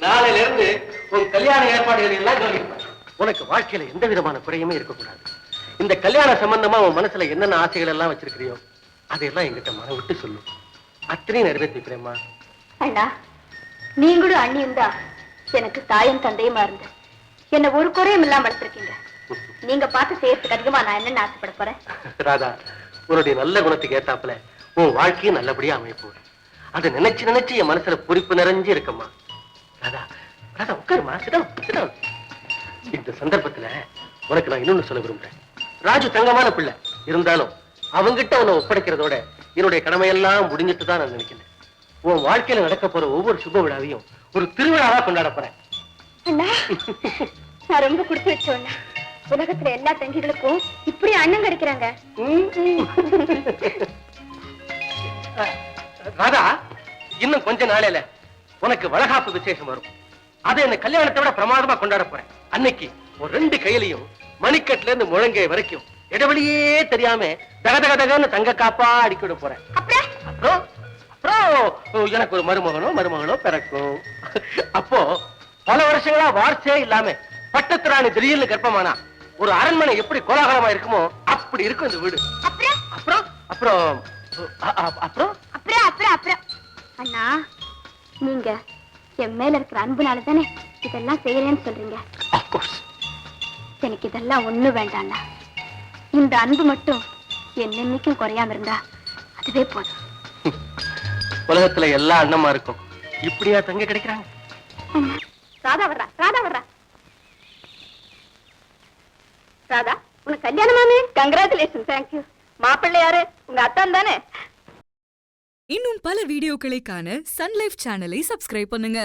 நாளையில இருந்து உன் கல்யாண ஏற்பாடுகள் எல்லாம் கவனிப்பேன். உனக்கு வாழ்க்கையில எந்த விதமான குறையுமே இருக்கக்கூடாது. இந்த கல்யாண சம்பந்தமா உன் மனசுல என்னென்ன ஆசைகள் எல்லாம் வச்சிருக்கிறியோ அதையெல்லாம் என்கிட்ட மனம் விட்டு சொல்லு. அத்தனையும் நிறைவேற்றிக்கிறேம்மா. அண்ணா, நீங்களும் அண்ணியும் தான் எனக்கு தாயும் தந்தையுமா இருந்து என்ன ஒரு குறையும் இல்லாம வளர்த்திருக்கீங்க. நீங்க பார்த்து செய்யறதுக்கு அதிகமா நான் என்னன்னு ஆசைப்பட போறேன். ராதா, உன்னுடைய நல்ல குணத்துக்கு ஏத்தாப்புல உன் வாழ்க்கையும் நல்லபடியா அமைப்போம். அதை நினைச்சு நினைச்சு என் மனசுல பொறுப்பு நிறைஞ்சு இருக்கம்மா. ராதா, ராதா உட்காருமா. சிடம். இந்த சந்தர்ப்பத்துல உனக்கு நான் இன்னொன்னு சொல்ல விரும்புறேன். ராஜு தங்கமான பிள்ளை இருந்தாலும் அவங்கிட்ட உன்னை ஒப்படைக்கிறதோட என்னுடைய கடமையெல்லாம் முடிஞ்சிட்டு தான் நான் நினைக்கிறேன். உன் வாழ்க்கையில நடக்க போற ஒவ்வொரு சுப விழாவையும் ஒரு திருவிழாவா கொண்டாட போறேன். நான் ரொம்ப கொடுத்து வச்சோம். உலகத்துல எல்லா தங்கிகளுக்கும் இப்படி அண்ணன் கிடைக்கிறாங்க. ராதா, இன்னும் கொஞ்ச நாளையில உனக்கு வளகாப்பு விசேஷம் வரும். அதை என்ன கல்யாணத்தை விட பிரமாதமா கொண்டாட போறேன். அன்னைக்கு ஒரு 2 கையிலையும் மணிக்கட்டுல இருந்து முழங்கை வரைக்கும் இடைவெளியே தெரியாம தகதகதகன்னு தங்க காப்பா அடிக்கிட போறேன். அப்புறம் எனக்கு ஒரு மருமகனோ பிறக்கும். அப்போ பல வருஷங்களா வார்த்தையே இல்லாம பட்டத்து ராணி திடீர்னு கர்ப்பமானா ஒரு அரண்மனை எப்படி கோலாகலமா இருக்குமோ அப்படி இருக்கும் இந்த வீடு. அப்புறம் அண்ணா, நீங்க என் மேல இருக்கிற அன்புனால தானே இதெல்லாம் செய்யறேன்னு சொல்றீங்க. எனக்கு இதெல்லாம் ஒண்ணு வேண்டாம்ண்ணா. இந்த அன்பு மட்டும் என்னைக்கும் குறையாம இருந்தா அதுவே போதும். உலகத்துல எல்லா அண்ணமா இருக்கும். இப்படியா தங்க கிடைக்கிறாங்க? ராதா வர்றா. ராதா, உனக்கு கல்யாணமாமே? கங்க்ராச்சுலேஷன். தேங்க்யூ. மாப்பிள்ளை யாரு? உங்க அத்தான் தானே? இன்னும் பல வீடியோக்களை காண சன் லைஃப் சேனலை சப்ஸ்கிரைப் பண்ணுங்க.